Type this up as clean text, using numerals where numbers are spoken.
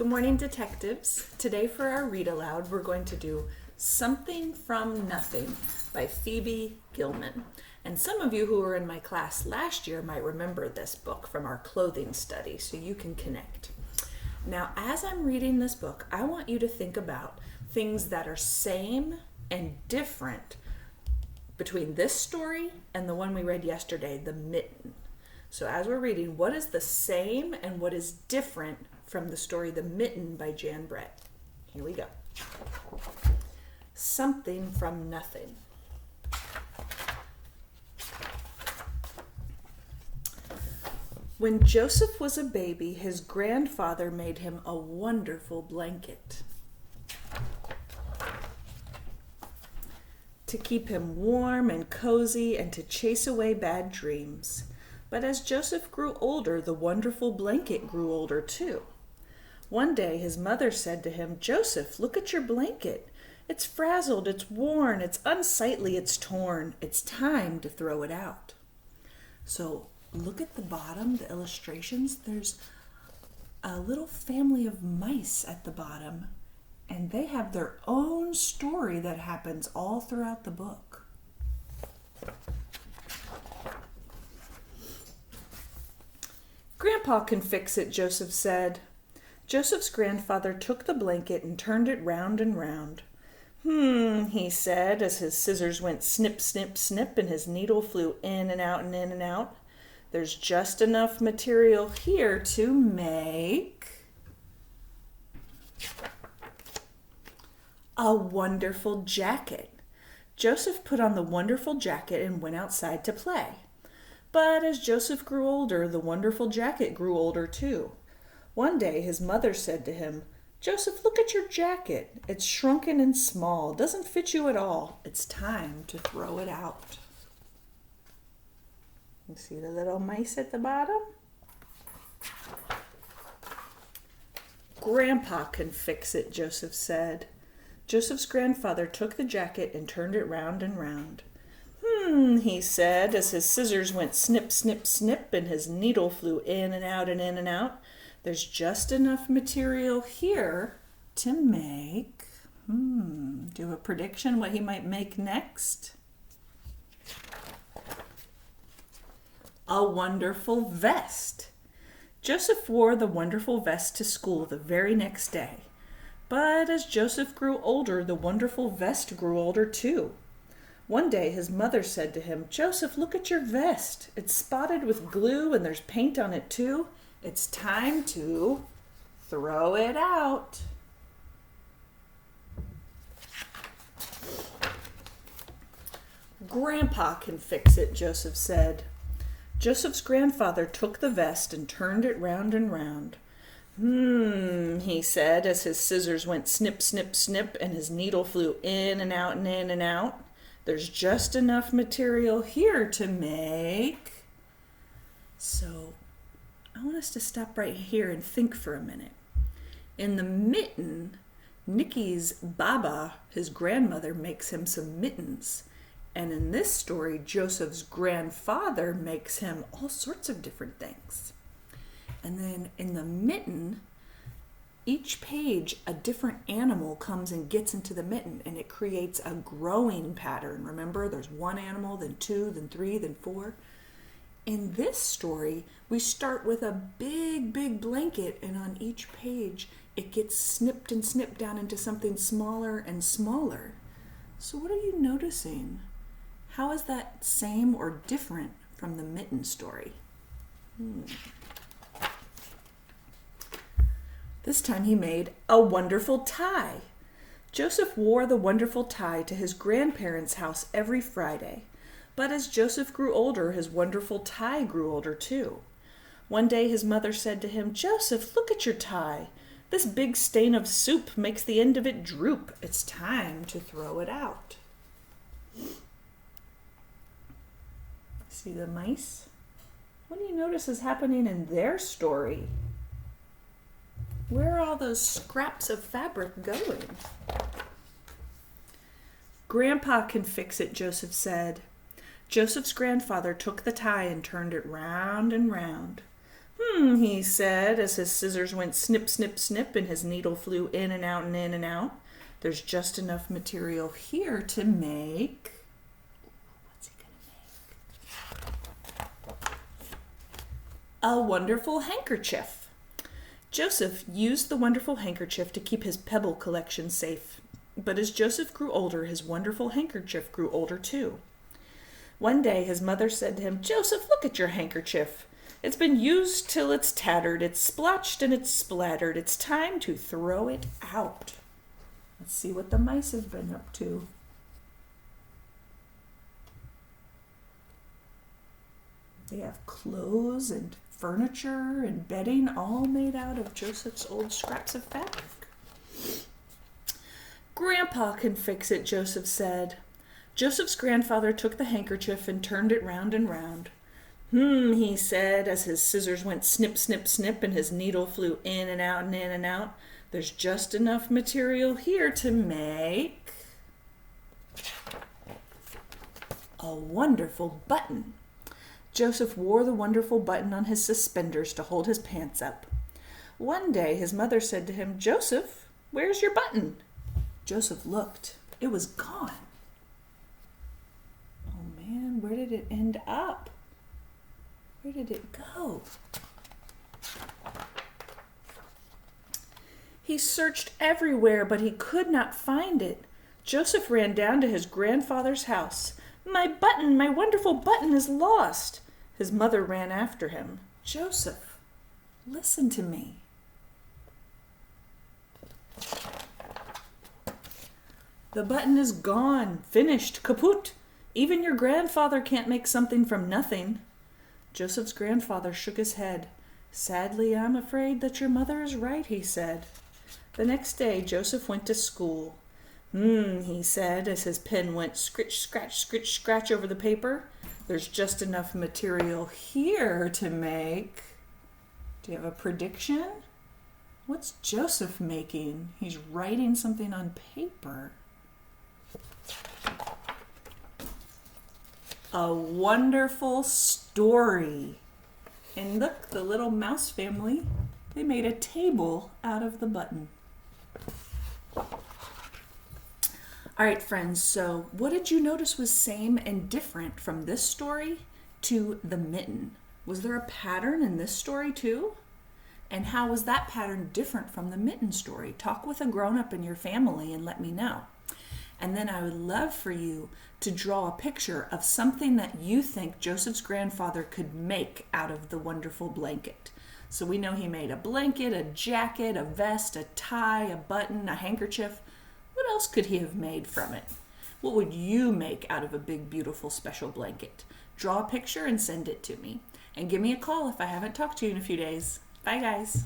Good morning, detectives. Today for our read aloud, we're going to do Something from Nothing by Phoebe Gilman. And some of you who were in my class last year might remember this book from our clothing study, so you can connect. Now, as I'm reading this book, I want you to think about things that are same and different between this story and the one we read yesterday, The Mitten. So as we're reading, what is the same and what is different from the story The Mitten by Jan Brett? Here we go. Something from Nothing. When Joseph was a baby, his grandfather made him a wonderful blanket to keep him warm and cozy and to chase away bad dreams. But as Joseph grew older, the wonderful blanket grew older too. One day his mother said to him, "Joseph, look at your blanket. It's frazzled, it's worn, it's unsightly, it's torn. It's time to throw it out." So look at the bottom, the illustrations. There's a little family of mice at the bottom, and they have their own story that happens all throughout the book. "Grandpa can fix it," Joseph said. Joseph's grandfather took the blanket and turned it round and round. He said, as his scissors went snip, snip, snip, and his needle flew in and out and in and out. "There's just enough material here to make a wonderful jacket." Joseph put on the wonderful jacket and went outside to play. But as Joseph grew older, the wonderful jacket grew older too. One day his mother said to him, "Joseph, look at your jacket. It's shrunken and small, doesn't fit you at all. It's time to throw it out." You see the little mice at the bottom? "Grandpa can fix it," Joseph said. Joseph's grandfather took the jacket and turned it round and round. He said, as his scissors went snip, snip, snip, and his needle flew in and out and in and out. "There's just enough material here to make..." Do a prediction what he might make next? A wonderful vest. Joseph wore the wonderful vest to school the very next day. But as Joseph grew older, the wonderful vest grew older too. One day his mother said to him, "Joseph, look at your vest. It's spotted with glue and there's paint on it too. It's time to throw it out." "Grandpa can fix it," Joseph said. Joseph's grandfather took the vest and turned it round and round. He said, as his scissors went snip, snip, snip, and his needle flew in and out and in and out. "There's just enough material here to make..." So I want us to stop right here and think for a minute. In The Mitten, Nicky's Baba, his grandmother, makes him some mittens. And in this story, Joseph's grandfather makes him all sorts of different things. And then in The Mitten, each page, a different animal comes and gets into the mitten, and it creates a growing pattern. Remember, there's one animal, then two, then three, then four. In this story, we start with a big, big blanket, and on each page, it gets snipped and snipped down into something smaller and smaller. So what are you noticing? How is that same or different from the Mitten story? This time he made a wonderful tie. Joseph wore the wonderful tie to his grandparents' house every Friday. But as Joseph grew older, his wonderful tie grew older too. One day his mother said to him, "Joseph, look at your tie. This big stain of soup makes the end of it droop. It's time to throw it out." See the mice? What do you notice is happening in their story? Where are all those scraps of fabric going? "Grandpa can fix it," Joseph said. Joseph's grandfather took the tie and turned it round and round. He said as his scissors went snip, snip, snip and his needle flew in and out and in and out. There's just enough material here to make... What's he gonna make? A wonderful handkerchief. Joseph used the wonderful handkerchief to keep his pebble collection safe. But as Joseph grew older, his wonderful handkerchief grew older too. One day his mother said to him, "Joseph, look at your handkerchief. It's been used till it's tattered, it's splotched and it's splattered. It's time to throw it out." Let's see what the mice have been up to. They have clothes and furniture and bedding all made out of Joseph's old scraps of fabric. "Grandpa can fix it," Joseph said. Joseph's grandfather took the handkerchief and turned it round and round. He said as his scissors went snip, snip, snip and his needle flew in and out and in and out. There's just enough material here to make a wonderful button. Joseph wore the wonderful button on his suspenders to hold his pants up. One day his mother said to him, "Joseph, where's your button?" Joseph looked. It was gone. Oh man, where did it end up? Where did it go? He searched everywhere, but he could not find it. Joseph ran down to his grandfather's house. "My button, my wonderful button is lost." His mother ran after him. "Joseph, listen to me." "The button is gone, finished, kaput. Even your grandfather can't make something from nothing." Joseph's grandfather shook his head. "Sadly, I'm afraid that your mother is right," he said. The next day, Joseph went to school. He said as his pen went scritch, scratch over the paper. There's just enough material here to make... Do you have a prediction? What's Joseph making? He's writing something on paper. A wonderful story. And look, the little mouse family, they made a table out of the button. All right, friends, so what did you notice was same and different from this story to the mitten? Was there a pattern in this story too? And how was that pattern different from the mitten story? Talk with a grown-up in your family and let me know. And then I would love for you to draw a picture of something that you think Joseph's grandfather could make out of the wonderful blanket. So we know he made a blanket, a jacket, a vest, a tie, a button, a handkerchief. What else could he have made from it? What would you make out of a big, beautiful, special blanket? Draw a picture and send it to me. And give me a call if I haven't talked to you in a few days. Bye, guys.